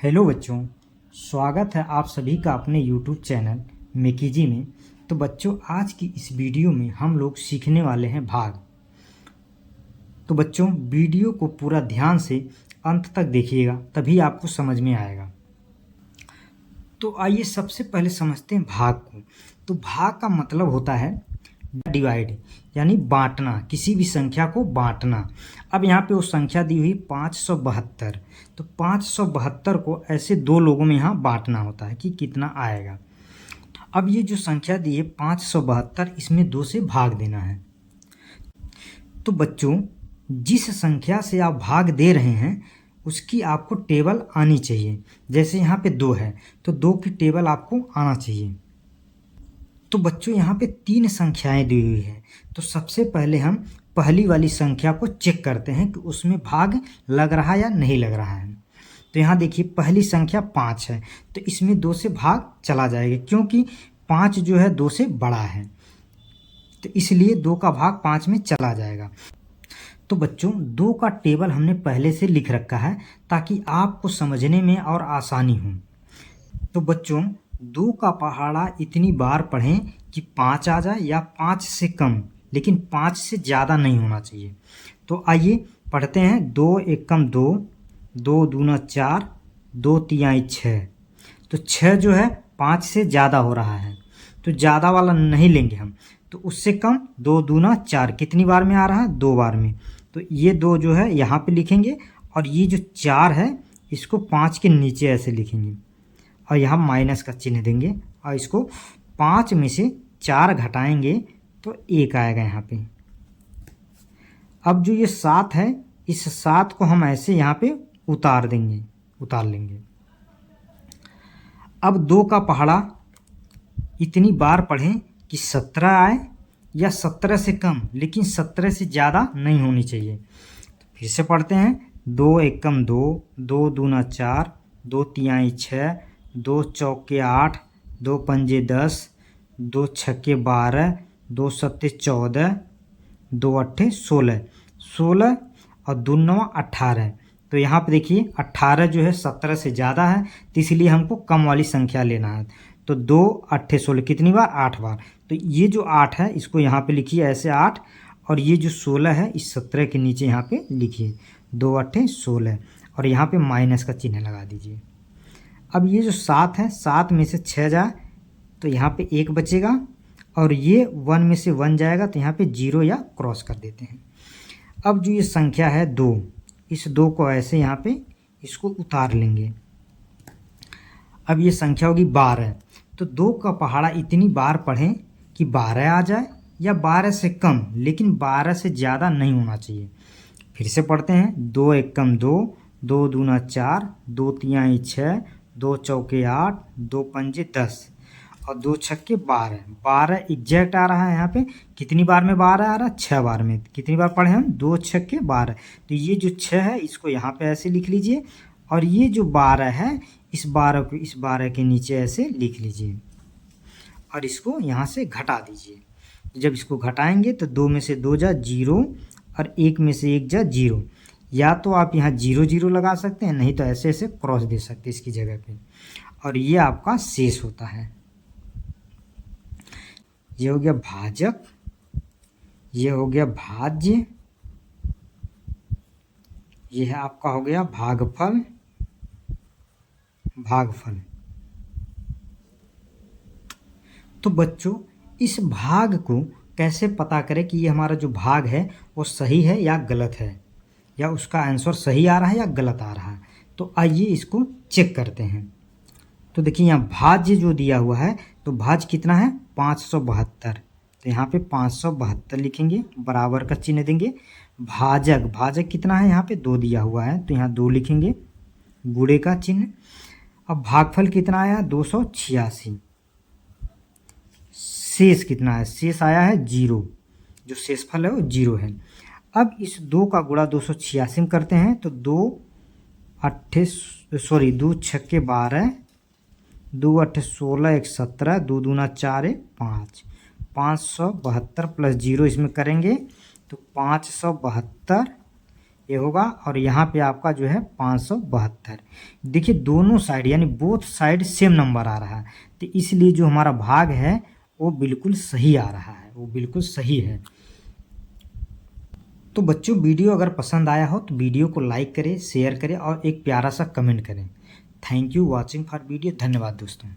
Hello बच्चों, स्वागत है आप सभी का अपने यूट्यूब चैनल मेकीजी में। तो बच्चों, आज की इस वीडियो में हम लोग सीखने वाले हैं भाग। तो बच्चों, वीडियो को पूरा ध्यान से अंत तक देखिएगा, तभी आपको समझ में आएगा। तो आइए सबसे पहले समझते हैं भाग को। तो भाग का मतलब होता है डिवाइड, यानी बांटना, किसी भी संख्या को बांटना। अब यहाँ पे वो संख्या दी हुई 572। तो 572 को ऐसे दो लोगों में यहाँ बांटना होता है कि कितना आएगा। अब ये जो संख्या दी है 572, इसमें 2 से भाग देना है। तो बच्चों, जिस संख्या से आप भाग दे रहे हैं उसकी आपको टेबल आनी चाहिए। जैसे यहाँ पे 2 है तो 2 की टेबल आपको आना चाहिए। तो बच्चों, यहाँ पे 3 संख्याएं दी हुई है। तो सबसे पहले हम पहली वाली संख्या को चेक करते हैं कि उसमें भाग लग रहा है या नहीं लग रहा है। तो यहाँ देखिए, पहली संख्या 5 है, तो इसमें 2 से भाग चला जाएगा, क्योंकि 5 जो है 2 से बड़ा है, तो इसलिए 2 का भाग 5 में चला जाएगा। तो बच्चों, 2 का टेबल हमने पहले से लिख रखा है ताकि आपको समझने में और आसानी हो। तो बच्चों, 2 का पहाड़ा इतनी बार पढ़ें कि 5 आ जाए या 5 से कम, लेकिन 5 से ज़्यादा नहीं होना चाहिए। तो आइए पढ़ते हैं। 2 एकम 2, 2 दूना 4, 2 तिहाई 6। तो 6 जो है 5 से ज़्यादा हो रहा है, तो ज़्यादा वाला नहीं लेंगे हम। तो उससे कम 2 दूना 4 कितनी बार में आ रहा है? 2 बार में। तो ये 2 जो है यहाँ पे लिखेंगे, और ये जो 4 है इसको 5 के नीचे ऐसे लिखेंगे, और यहाँ माइनस का चिन्ह देंगे, और इसको 5 में से 4 घटाएंगे तो 1 आएगा यहाँ पे। अब जो ये 7 है, इस 7 को हम ऐसे यहाँ पे उतार लेंगे। अब 2 का पहाड़ा इतनी बार पढ़ें कि 17 आए या 17 से कम, लेकिन 17 से ज़्यादा नहीं होनी चाहिए। तो फिर से पढ़ते हैं। 2 एकम 2, 2 दूना 4, 2 तिहाई 6, 2 चौके 8, 2 पंजे 10, 2 छक्के 12, 2 सत्ते 14, 2 अट्ठे 16, 16 और 2 नवा 18। तो यहाँ पे देखिए 18 जो है 17 से ज़्यादा है, तो इसलिए हमको कम वाली संख्या लेना है। तो 2 अट्ठे 16 कितनी बार? 8 बार। तो ये जो 8 है इसको यहाँ पे लिखिए ऐसे 8, और ये जो 16 है इस 17 के नीचे यहाँ पे लिखिए 2 अट्ठे 16, और यहाँ पे माइनस का चिन्ह लगा दीजिए। अब ये जो 7 है, 7 में से 6 जाए तो यहाँ पे 1 बचेगा, और ये 1 में से 1 जाएगा तो यहाँ पे 0 या क्रॉस कर देते हैं। अब जो ये संख्या है 2, इस 2 को ऐसे यहाँ पे इसको उतार लेंगे। अब ये संख्या होगी 12। तो 2 का पहाड़ा इतनी बार पढ़ें कि 12 आ जाए या 12 से कम, लेकिन 12 से ज़्यादा नहीं होना चाहिए। फिर से पढ़ते हैं। 2 एकम 2, 2 दूना 4, 2 तिहाई 6, 2 चौके 8, 2 पंजे 10 और 2 छक्के 12। 12 एग्जैक्ट आ रहा है यहाँ पे। कितनी बार में 12 आ रहा है? 6 बार में। कितनी बार पढ़े हम? 2 छक्के 12। तो ये जो 6 है इसको यहाँ पे ऐसे लिख लीजिए, और ये जो 12 है इस 12 को इस 12 के नीचे ऐसे लिख लीजिए, और इसको यहाँ से घटा दीजिए। जब इसको घटाएंगे तो 2 में से 2 जा 0, और 1 में से 1 जा 0। या तो आप यहाँ 0 0 लगा सकते हैं, नहीं तो ऐसे ऐसे क्रॉस दे सकते हैं इसकी जगह पे, और ये आपका शेष होता है। ये हो गया भाजक, ये हो गया भाज्य, ये है आपका हो गया भागफल। तो बच्चों, इस भाग को कैसे पता करें कि ये हमारा जो भाग है वो सही है या गलत है, या उसका आंसर सही आ रहा है या गलत आ रहा है। तो आइए इसको चेक करते हैं। तो देखिए, यहाँ भाज्य जो दिया हुआ है, तो भाज्य कितना है? 572। तो यहाँ पे 572 लिखेंगे, बराबर का चिन्ह देंगे। भाजक कितना है? यहाँ पे 2 दिया हुआ है, तो यहाँ 2 लिखेंगे, गुणे का चिन्ह। अब भागफल कितना आया? 286। शेष कितना है? शेष आया है 0, जो शेषफल है वो 0 है। अब इस 2 का गुणा 286 में करते हैं, तो 2 छक्के 12, 2 अट्ठे 16, 1 17, 2 दूना 4, 1 5, 572 प्लस 0 इसमें करेंगे तो 572, ये होगा, और यहाँ पे आपका जो है 572। देखिए दोनों साइड यानी बोथ साइड सेम नंबर आ रहा है, तो इसलिए जो हमारा भाग है वो बिल्कुल सही आ रहा है, वो बिल्कुल सही है। तो बच्चों वीडियो अगर पसंद आया हो तो वीडियो को लाइक करें, शेयर करें और एक प्यारा सा कमेंट करें। Thank you watching for video. धन्यवाद दोस्तों।